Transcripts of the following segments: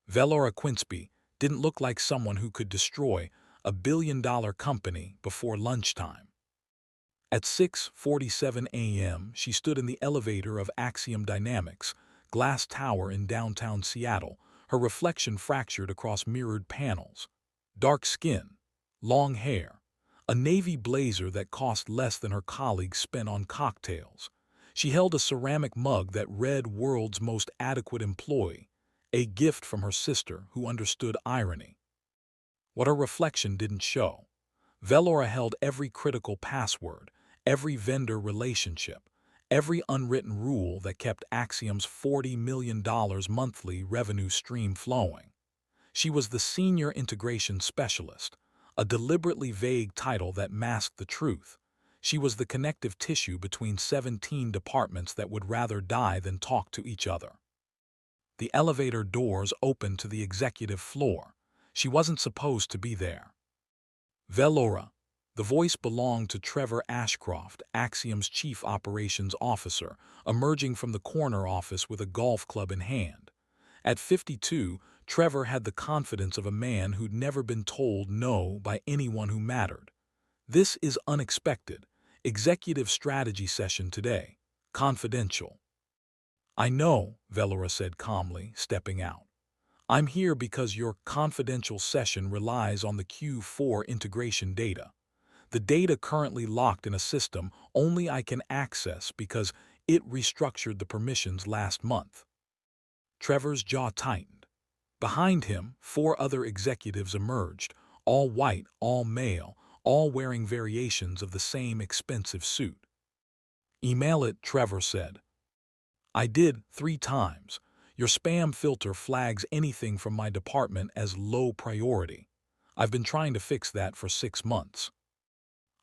Velora Quinsby didn't look like someone who could destroy a $1 billion company before lunchtime. At 6:47 a.m., she stood in the elevator of Axiom Dynamics, glass tower in downtown Seattle, her reflection fractured across mirrored panels. Dark skin, long hair, a navy blazer that cost less than her colleagues spent on cocktails. She held a ceramic mug that read "World's Most Adequate Employee," a gift from her sister who understood irony. What her reflection didn't show. Velora held every critical password, every vendor relationship, every unwritten rule that kept Axiom's $40 million monthly revenue stream flowing. She was the senior integration specialist, a deliberately vague title that masked the truth. She was the connective tissue between 17 departments that would rather die than talk to each other. The elevator doors opened to the executive floor. She wasn't supposed to be there. Velora. The voice belonged to Trevor Ashcroft, Axiom's chief operations officer, emerging from the corner office with a golf club in hand. At 52, Trevor had the confidence of a man who'd never been told no by anyone who mattered. "This is unexpected. Executive strategy session today. Confidential." "I know," Velora said calmly, stepping out. "I'm here because your confidential session relies on the Q4 integration data. The data currently locked in a system only I can access because it restructured the permissions last month." Trevor's jaw tightened. Behind him, 4 other executives emerged, all white, all male, all wearing variations of the same expensive suit. "Email it," Trevor said. "I did 3 times. Your spam filter flags anything from my department as low priority. I've been trying to fix that for 6 months."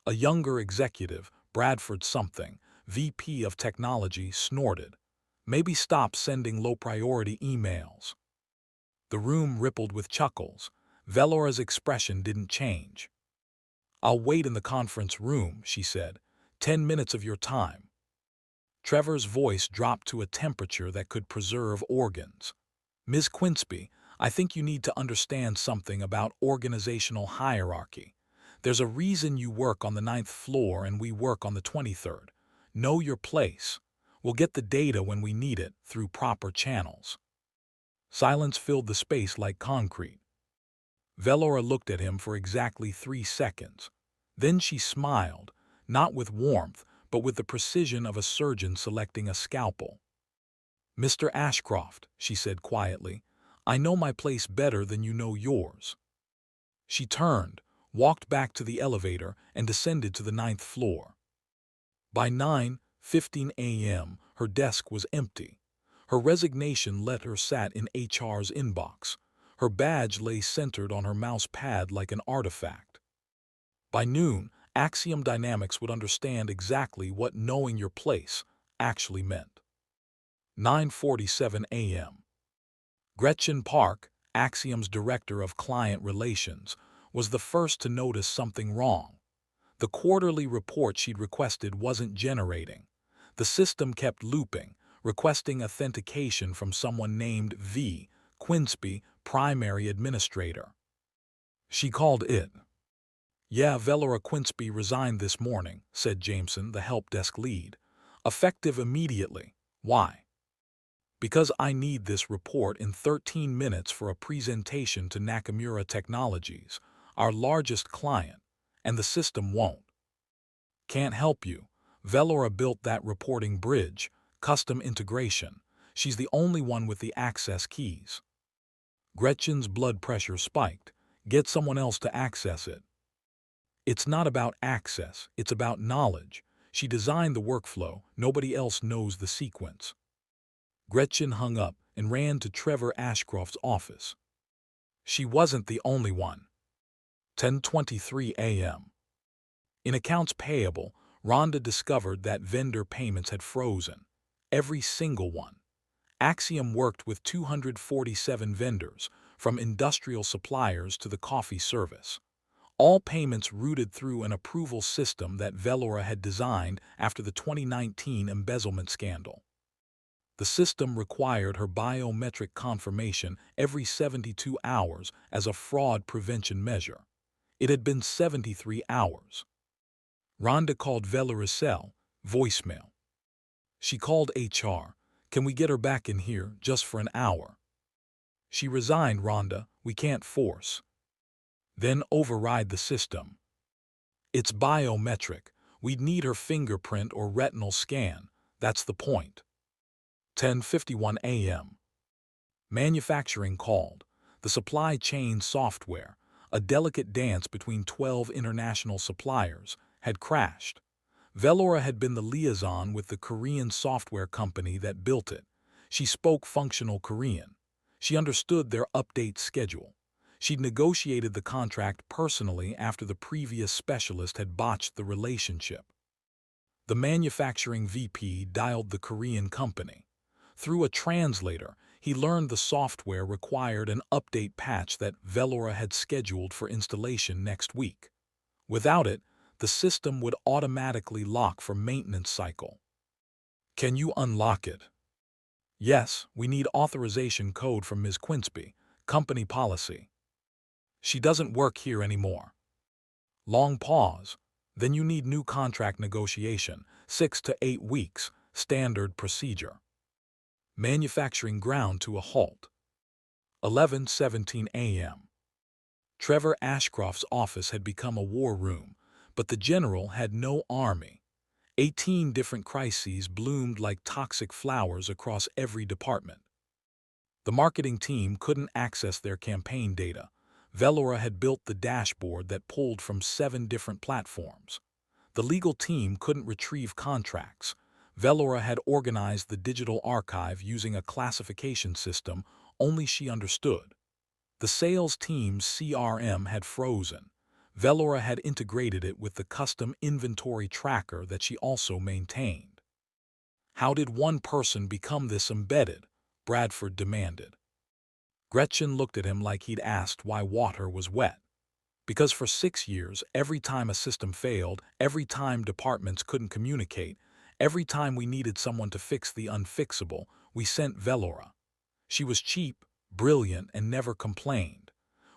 A younger executive, Bradford something, VP of technology, snorted. "Maybe stop sending low-priority emails." The room rippled with chuckles. Velora's expression didn't change. "I'll wait in the conference room," she said. 10 minutes of your time." Trevor's voice dropped to a temperature that could preserve organs. "Ms. Quinsby, I think you need to understand something about organizational hierarchy. There's a reason you work on the 9th floor and we work on the 23rd. Know your place. We'll get the data when we need it through proper channels." Silence filled the space like concrete. Velora looked at him for exactly 3 seconds. Then she smiled, not with warmth, but with the precision of a surgeon selecting a scalpel. "Mr. Ashcroft," she said quietly, "I know my place better than you know yours." She turned, walked back to the elevator, and descended to the 9th floor. By 9:15 a.m., her desk was empty. Her resignation letter sat in HR's inbox. Her badge lay centered on her mouse pad like an artifact. By noon, Axiom Dynamics would understand exactly what knowing your place actually meant. 9:47 a.m. Gretchen Park, Axiom's director of client relations, was the first to notice something wrong. The quarterly report she'd requested wasn't generating. The system kept looping, requesting authentication from someone named V. Quinsby, primary administrator. She called it. "Yeah, Velora Quinsby resigned this morning," said Jameson, the help desk lead. "Effective immediately. Why?" "Because I need this report in 13 minutes for a presentation to Nakamura Technologies, our largest client, and the system won't." "Can't help you. Velora built that reporting bridge, custom integration. She's the only one with the access keys." Gretchen's blood pressure spiked. "Get someone else to access it." "It's not about access, it's about knowledge. She designed the workflow, nobody else knows the sequence." Gretchen hung up and ran to Trevor Ashcroft's office. She wasn't the only one. 10:23 a.m. In accounts payable, Rhonda discovered that vendor payments had frozen. Every single one. Axiom worked with 247 vendors, from industrial suppliers to the coffee service. All payments routed through an approval system that Velora had designed after the 2019 embezzlement scandal. The system required her biometric confirmation every 72 hours as a fraud prevention measure. It had been 73 hours. Rhonda called Vellora's cell, voicemail. She called HR. Can we get her back in here just for an hour? She resigned, Rhonda. We can't force. Then override the system. It's biometric. We'd need her fingerprint or retinal scan. That's the point. 10:51 a.m. Manufacturing called. The supply chain software, a delicate dance between 12 international suppliers, had crashed. Vellora had been the liaison with the Korean software company that built it. She spoke functional Korean. She understood their update schedule. She'd negotiated the contract personally after the previous specialist had botched the relationship. The manufacturing VP dialed the Korean company. Through a translator, he learned the software required an update patch that Vellora had scheduled for installation next week. Without it, the system would automatically lock for maintenance cycle. Can you unlock it? Yes, we need authorization code from Ms. Quinsby, company policy. She doesn't work here anymore. Long pause. Then you need new contract negotiation, 6 to 8 weeks, standard procedure. Manufacturing ground to a halt. 11:17 a.m. Trevor Ashcroft's office had become a war room, but the general had no army. 18 different crises bloomed like toxic flowers across every department. The marketing team couldn't access their campaign data. Vellora had built the dashboard that pulled from 7 different platforms. The legal team couldn't retrieve contracts. Vellora had organized the digital archive using a classification system only she understood. The sales team's CRM had frozen. Vellora had integrated it with the custom inventory tracker that she also maintained. How did one person become this embedded? Bradford demanded. Gretchen looked at him like he'd asked why water was wet. Because for 6 years, every time a system failed, every time departments couldn't communicate, every time we needed someone to fix the unfixable, we sent Vellora. She was cheap, brilliant, and never complained.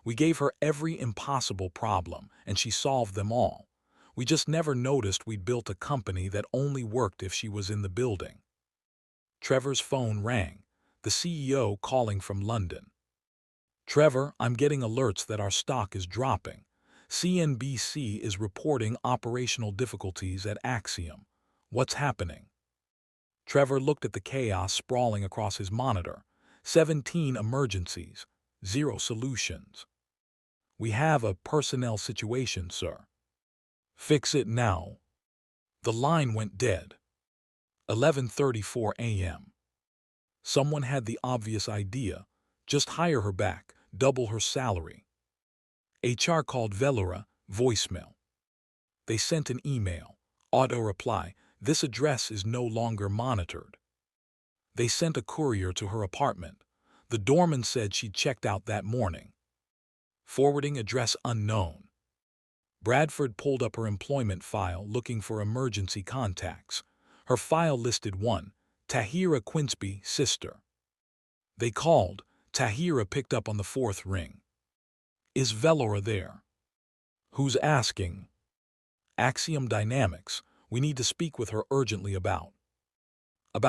We gave her every impossible problem, and she solved them all. We just never noticed we'd built a company that only worked if she was in the building. Trevor's phone rang, the CEO calling from London. Trevor, I'm getting alerts that our stock is dropping. CNBC is reporting operational difficulties at Axiom. What's happening? Trevor looked at the chaos sprawling across his monitor. 17 emergencies, 0 solutions. We have a personnel situation, sir. Fix it now. The line went dead. 11:34 a.m. Someone had the obvious idea. Just hire her back, double her salary. HR called Vellora, voicemail. They sent an email. Auto reply, this address is no longer monitored. They sent a courier to her apartment. The doorman said she'd checked out that morning. Forwarding address unknown. Bradford pulled up her employment file looking for emergency contacts. Her file listed one, Tahira Quinsby, sister. They called. Tahira picked up on the 4th ring. Is Vellora there? Who's asking? Axiom Dynamics. We need to speak with her urgently about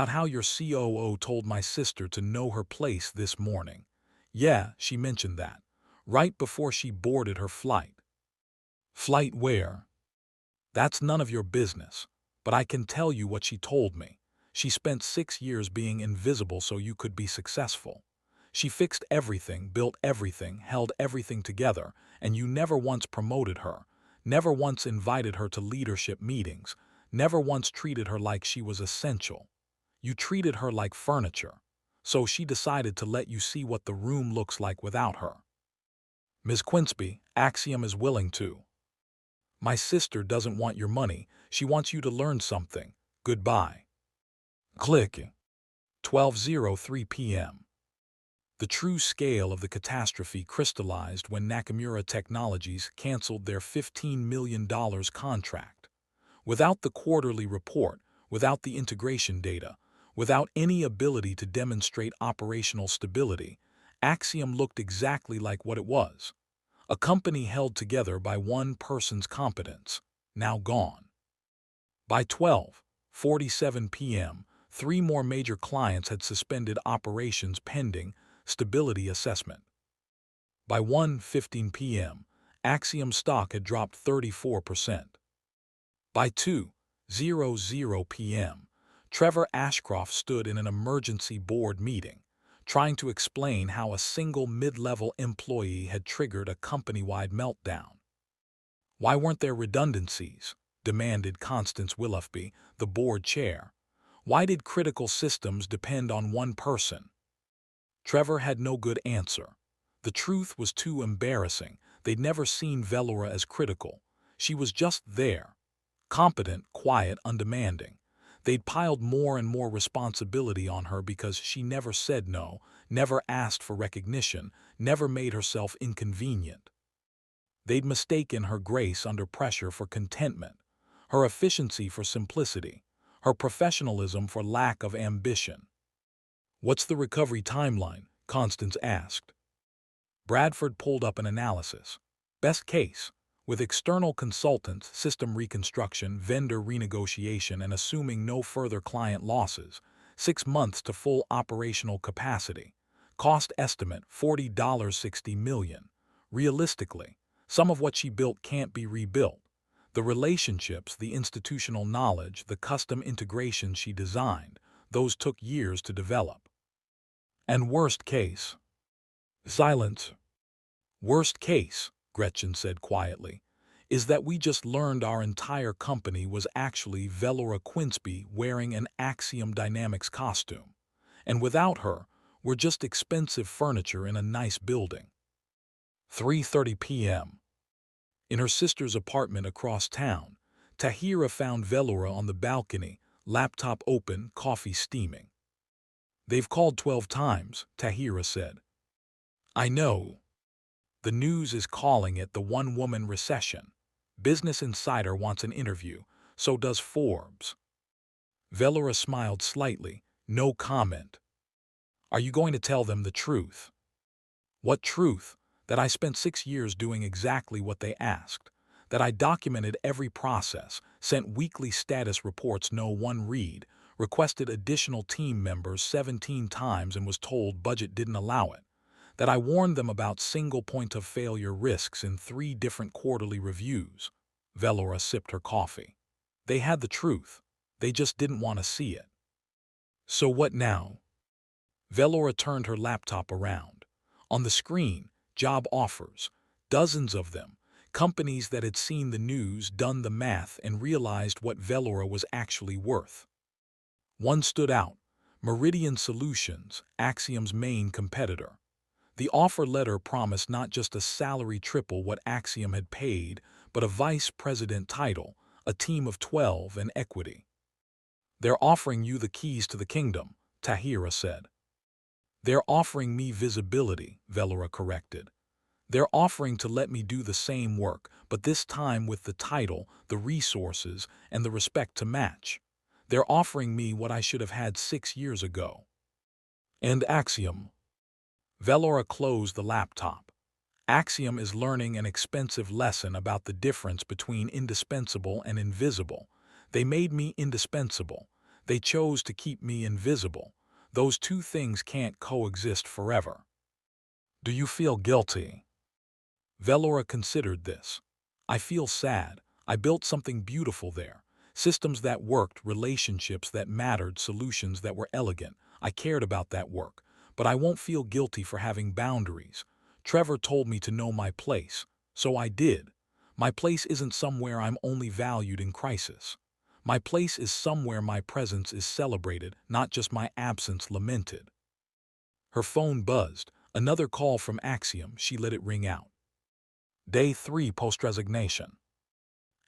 how your COO told my sister to know her place this morning. Yeah, she mentioned that. Right before she boarded her flight. Flight where? That's none of your business. But I can tell you what she told me. She spent 6 years being invisible so you could be successful. She fixed everything, built everything, held everything together, and you never once promoted her, never once invited her to leadership meetings, never once treated her like she was essential. You treated her like furniture. So she decided to let you see what the room looks like without her. Ms. Quinsby, Axiom is willing to. My sister doesn't want your money. She wants you to learn something. Goodbye. Click. 12:03 p.m. The true scale of the catastrophe crystallized when Nakamura Technologies canceled their $15 million contract. Without the quarterly report, without the integration data, Without any ability to demonstrate operational stability, Axiom looked exactly like what it was: a company held together by one person's competence, now gone. By 12:47 p.m., three more major clients had suspended operations pending stability assessment. By 1:15 p.m., Axiom stock had dropped 34%. By 2:00 p.m., Trevor Ashcroft stood in an emergency board meeting, trying to explain how a single mid-level employee had triggered a company-wide meltdown. "Why weren't there redundancies?" demanded Constance Willoughby, the board chair. "Why did critical systems depend on one person?" Trevor had no good answer. The truth was too embarrassing. They'd never seen Velora as critical. She was just there. Competent, quiet, undemanding. They'd piled more and more responsibility on her because she never said no, never asked for recognition, never made herself inconvenient. They'd mistaken her grace under pressure for contentment, her efficiency for simplicity, her professionalism for lack of ambition. "What's the recovery timeline?" Constance asked. Bradford pulled up an analysis. Best case, with external consultants, system reconstruction, vendor renegotiation, and assuming no further client losses, 6 months to full operational capacity. Cost estimate, $40.60 million. Realistically, some of what she built can't be rebuilt. The relationships, the institutional knowledge, the custom integration she designed, those took years to develop. And worst case? Silence. "Worst case," Gretchen said quietly, "is that we just learned our entire company was actually Velora Quinsby wearing an Axiom Dynamics costume. And without her, we're just expensive furniture in a nice building." 3:30 p.m. In her sister's apartment across town, Tahira found Velora on the balcony, laptop open, coffee steaming. "They've called 12 times, Tahira said. "I know. The news is calling it the one-woman recession. Business Insider wants an interview, so does Forbes." Velora smiled slightly, no comment. "Are you going to tell them the truth?" "What truth? That I spent 6 years doing exactly what they asked. That I documented every process, sent weekly status reports no one read, requested additional team members 17 times and was told budget didn't allow it. That I warned them about single point of failure risks in 3 different quarterly reviews." Velora sipped her coffee. "They had the truth. They just didn't want to see it." "So what now?" Velora turned her laptop around. On the screen, job offers. Dozens of them. Companies that had seen the news, done the math, and realized what Velora was actually worth. One stood out: Meridian Solutions, Axiom's main competitor. The offer letter promised not just a salary triple what Axiom had paid, but a vice president title, a team of 12, and equity. "They're offering you the keys to the kingdom," Tahira said. "They're offering me visibility," Velora corrected. "They're offering to let me do the same work, but this time with the title, the resources, and the respect to match. They're offering me what I should have had 6 years ago." "And Axiom?" Velora closed the laptop. "Axiom is learning an expensive lesson about the difference between indispensable and invisible. They made me indispensable. They chose to keep me invisible. Those two things can't coexist forever." "Do you feel guilty?" Velora considered this. "I feel sad. I built something beautiful there. Systems that worked, relationships that mattered, solutions that were elegant. I cared about that work. But I won't feel guilty for having boundaries. Trevor told me to know my place, so I did. My place isn't somewhere I'm only valued in crisis. My place is somewhere my presence is celebrated, not just my absence lamented." Her phone buzzed. Another call from Axiom. She let it ring out. Day 3 post-resignation.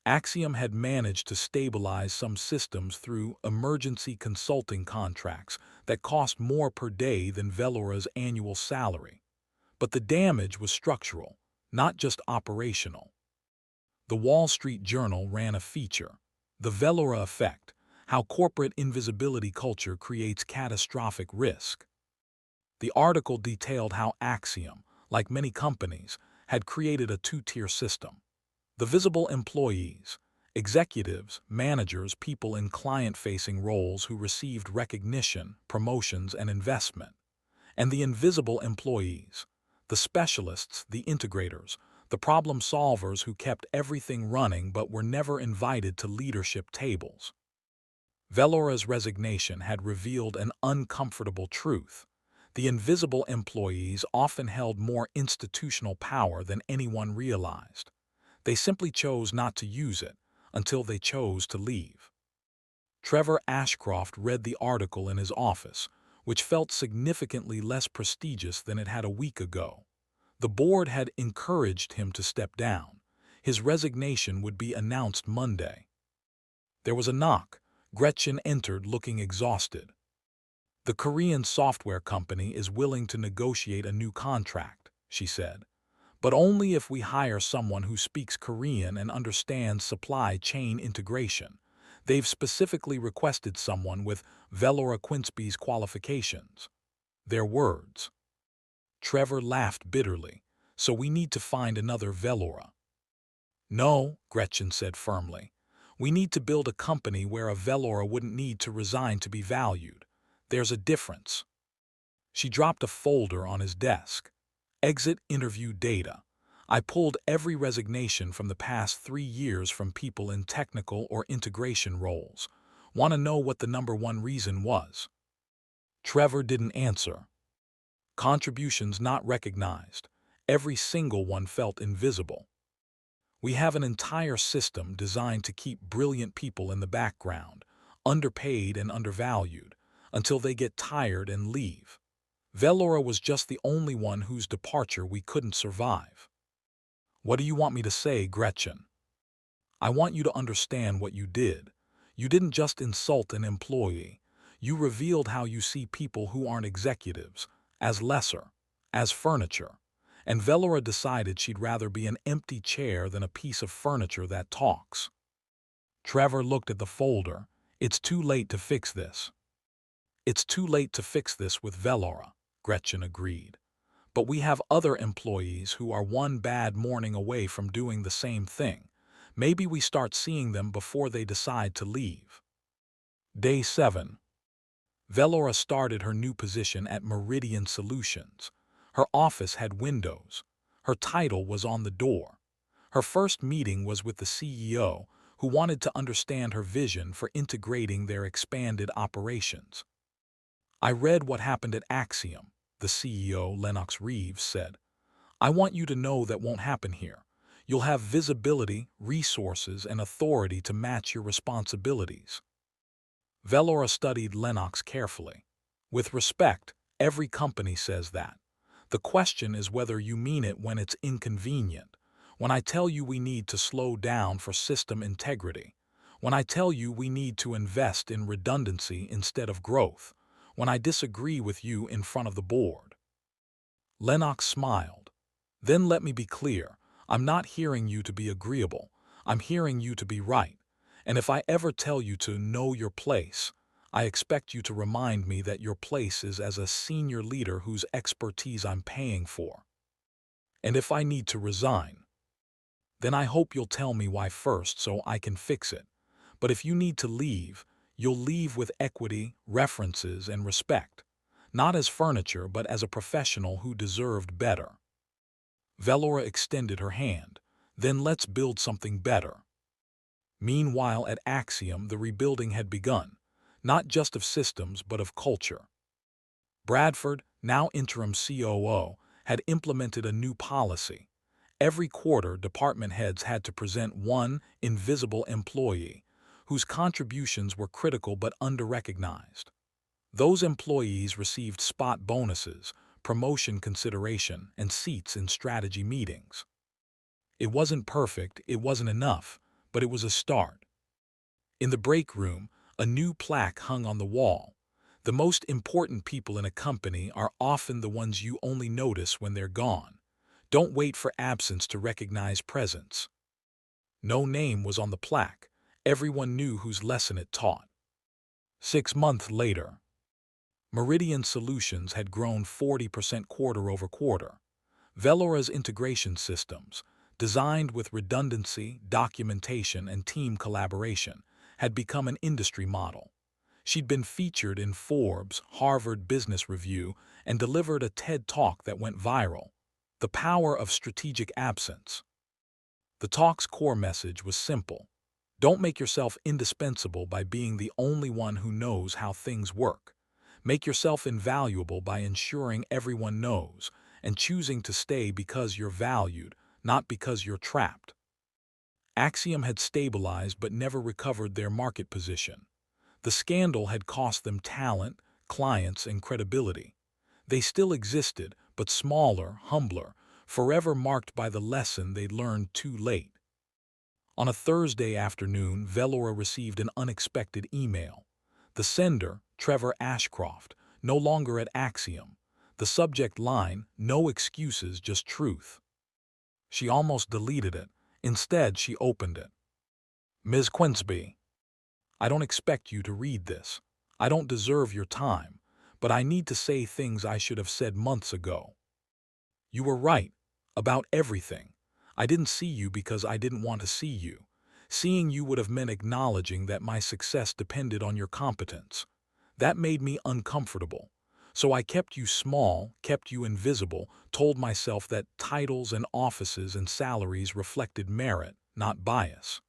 Axiom had managed to stabilize some systems through emergency consulting contracts that cost more per day than Velora's annual salary. But the damage was structural, not just operational. The Wall Street Journal ran a feature, "The Velora Effect: How corporate invisibility culture creates catastrophic risk. The article detailed how Axiom, like many companies, had created a two-tier system. The visible employees, executives, managers, people in client-facing roles who received recognition, promotions, and investment. And the invisible employees, the specialists, the integrators, the problem solvers who kept everything running but were never invited to leadership tables. Velora's resignation had revealed an uncomfortable truth. The invisible employees often held more institutional power than anyone realized. They simply chose not to use it until they chose to leave. Trevor Ashcroft read the article in his office, which felt significantly less prestigious than it had a week ago. The board had encouraged him to step down. His resignation would be announced Monday. There was a knock. Gretchen entered looking exhausted. "The Korean software company is willing to negotiate a new contract," she said, "but only if we hire someone who speaks Korean and understands supply chain integration. They've specifically requested someone with Velora Quinsby's qualifications." Their words. Trevor laughed bitterly. "So we need to find another Velora." "No," Gretchen said firmly. "We need to build a company where a Velora wouldn't need to resign to be valued. There's a difference." She dropped a folder on his desk. "Exit interview data. I pulled every resignation from the past 3 years from people in technical or integration roles. Want to know what the #1 reason was?" Trevor didn't answer. Contributions not recognized. Every single one felt invisible. "We have an entire system designed to keep brilliant people in the background, underpaid and undervalued, until they get tired and leave. Velora was just the only one whose departure we couldn't survive." "What do you want me to say, Gretchen?" "I want you to understand what you did. You didn't just insult an employee. You revealed how you see people who aren't executives, as lesser, as furniture. And Velora decided she'd rather be an empty chair than a piece of furniture that talks." Trevor looked at the folder. "It's too late to fix this." "It's too late to fix this with Velora," Gretchen agreed. "But we have other employees who are one bad morning away from doing the same thing. Maybe we start seeing them before they decide to leave." Day 7. Velora started her new position at Meridian Solutions. Her office had windows. Her title was on the door. Her first meeting was with the CEO, who wanted to understand her vision for integrating their expanded operations. "I read what happened at Axiom," the CEO, Lennox Reeves, said. "I want you to know that won't happen here. You'll have visibility, resources, and authority to match your responsibilities." Velora studied Lennox carefully. "With respect, every company says that. The question is whether you mean it when it's inconvenient. When I tell you we need to slow down for system integrity. When I tell you we need to invest in redundancy instead of growth. When I disagree with you in front of the board." Lennox smiled. "Then let me be clear. I'm not hearing you to be agreeable. I'm hearing you to be right. And if I ever tell you to know your place, I expect you to remind me that your place is as a senior leader whose expertise I'm paying for. And if I need to resign, then I hope you'll tell me why first so I can fix it. But if you need to leave, you'll leave with equity, references, and respect. Not as furniture, but as a professional who deserved better." Velora extended her hand. "Then let's build something better." Meanwhile, at Axiom, the rebuilding had begun, not just of systems but of culture. Bradford, now interim COO, had implemented a new policy. Every quarter, department heads had to present one invisible employee whose contributions were critical but under-recognized. Those employees received spot bonuses, promotion consideration, and seats in strategy meetings. It wasn't perfect, it wasn't enough, but it was a start. In the break room, a new plaque hung on the wall. "The most important people in a company are often the ones you only notice when they're gone. Don't wait for absence to recognize presence." No name was on the plaque. Everyone knew whose lesson it taught. 6 months later, Meridian Solutions had grown 40% quarter over quarter. Velora's integration systems, designed with redundancy, documentation, and team collaboration, had become an industry model. She'd been featured in Forbes, Harvard Business Review, and delivered a TED Talk that went viral. The power of strategic absence. The talk's core message was simple. Don't make yourself indispensable by being the only one who knows how things work. Make yourself invaluable by ensuring everyone knows and choosing to stay because you're valued, not because you're trapped. Axiom had stabilized but never recovered their market position. The scandal had cost them talent, clients, and credibility. They still existed, but smaller, humbler, forever marked by the lesson they'd learned too late. On a Thursday afternoon, Velora received an unexpected email. The sender, Trevor Ashcroft, no longer at Axiom. The subject line, "No excuses, just truth." She almost deleted it. Instead, she opened it. "Ms. Quinsby, I don't expect you to read this. I don't deserve your time, but I need to say things I should have said months ago. You were right about everything. I didn't see you because I didn't want to see you. Seeing you would have meant acknowledging that my success depended on your competence. That made me uncomfortable. So I kept you small, kept you invisible, told myself that titles and offices and salaries reflected merit, not bias.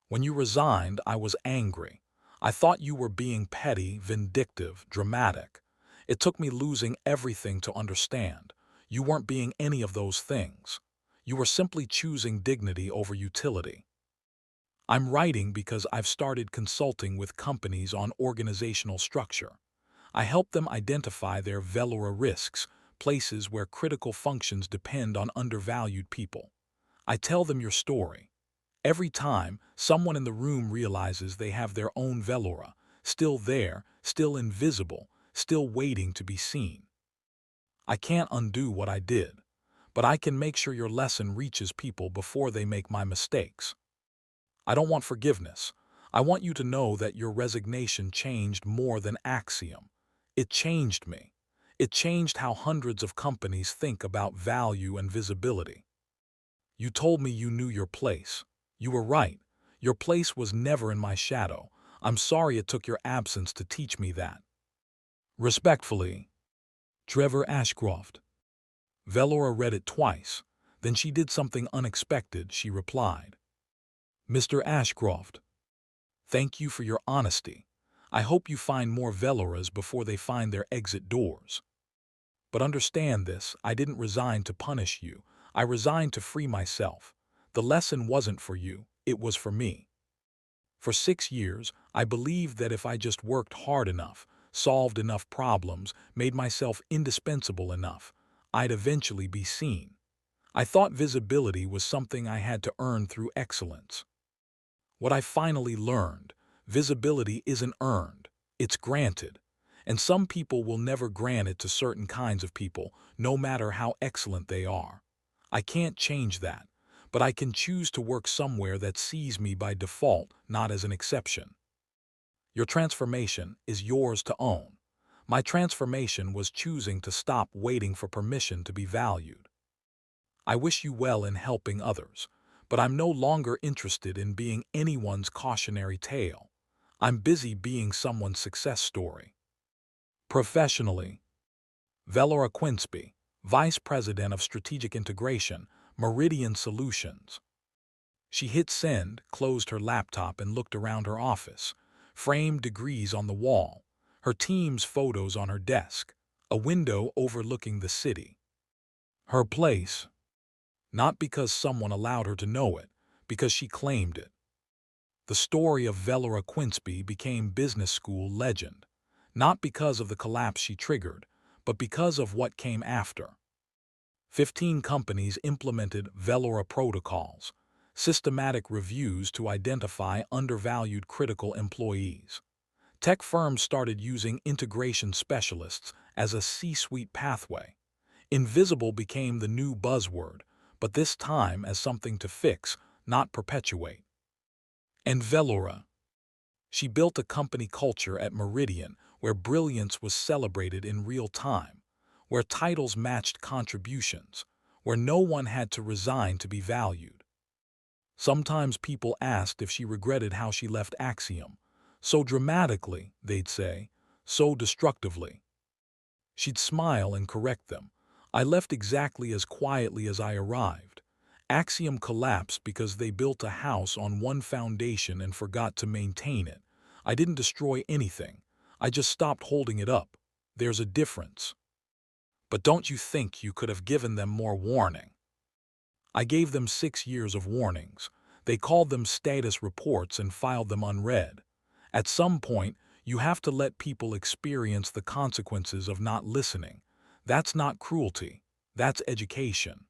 When you resigned, I was angry. I thought you were being petty, vindictive, dramatic. It took me losing everything to understand. You weren't being any of those things. You were simply choosing dignity over utility. I'm writing because I've started consulting with companies on organizational structure. I help them identify their Velora risks, places where critical functions depend on undervalued people. I tell them your story. Every time, someone in the room realizes they have their own Velora, still there, still invisible, still waiting to be seen. I can't undo what I did, but I can make sure your lesson reaches people before they make my mistakes. I don't want forgiveness. I want you to know that your resignation changed more than Axiom. It changed me. It changed how hundreds of companies think about value and visibility. You told me you knew your place. You were right. Your place was never in my shadow. I'm sorry it took your absence to teach me that. Respectfully, Trevor Ashcroft. Velora read it twice. Then she did something unexpected. She replied, "Mr. Ashcroft, thank you for your honesty. I hope you find more Veloras before they find their exit doors. But understand this, I didn't resign to punish you. I resigned to free myself. The lesson wasn't for you, it was for me. For 6 years, I believed that if I just worked hard enough, solved enough problems, made myself indispensable enough, I'd eventually be seen. I thought visibility was something I had to earn through excellence. What I finally learned, visibility isn't earned, it's granted. And some people will never grant it to certain kinds of people, no matter how excellent they are. I can't change that, but I can choose to work somewhere that sees me by default, not as an exception. Your transformation is yours to own. My transformation was choosing to stop waiting for permission to be valued. I wish you well in helping others, but I'm no longer interested in being anyone's cautionary tale. I'm busy being someone's success story." Professionally, Velora Quinsby, Vice President of Strategic Integration, Meridian Solutions. She hit send, closed her laptop, and looked around her office. Framed degrees on the wall, her team's photos on her desk, a window overlooking the city. Her place. Not because someone allowed her to know it, because she claimed it. The story of Velora Quinsby became business school legend, not because of the collapse she triggered, but because of what came after. 15 companies implemented Velora protocols, systematic reviews to identify undervalued critical employees. Tech firms started using integration specialists as a C-suite pathway. Invisible became the new buzzword, but this time as something to fix, not perpetuate. And Velora. She built a company culture at Meridian where brilliance was celebrated in real time, where titles matched contributions, where no one had to resign to be valued. Sometimes people asked if she regretted how she left Axiom. So dramatically, they'd say, so destructively. She'd smile and correct them. I left exactly as quietly as I arrived. Axiom collapsed because they built a house on one foundation and forgot to maintain it. I didn't destroy anything. I just stopped holding it up. There's a difference. But don't you think you could have given them more warning? I gave them 6 years of warnings. They called them status reports and filed them unread. At some point, you have to let people experience the consequences of not listening. That's not cruelty. That's education.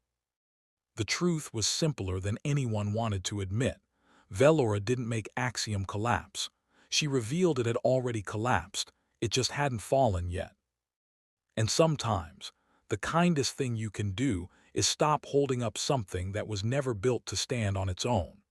The truth was simpler than anyone wanted to admit. Velora didn't make Axiom collapse. She revealed it had already collapsed. It just hadn't fallen yet. And sometimes, the kindest thing you can do is stop holding up something that was never built to stand on its own.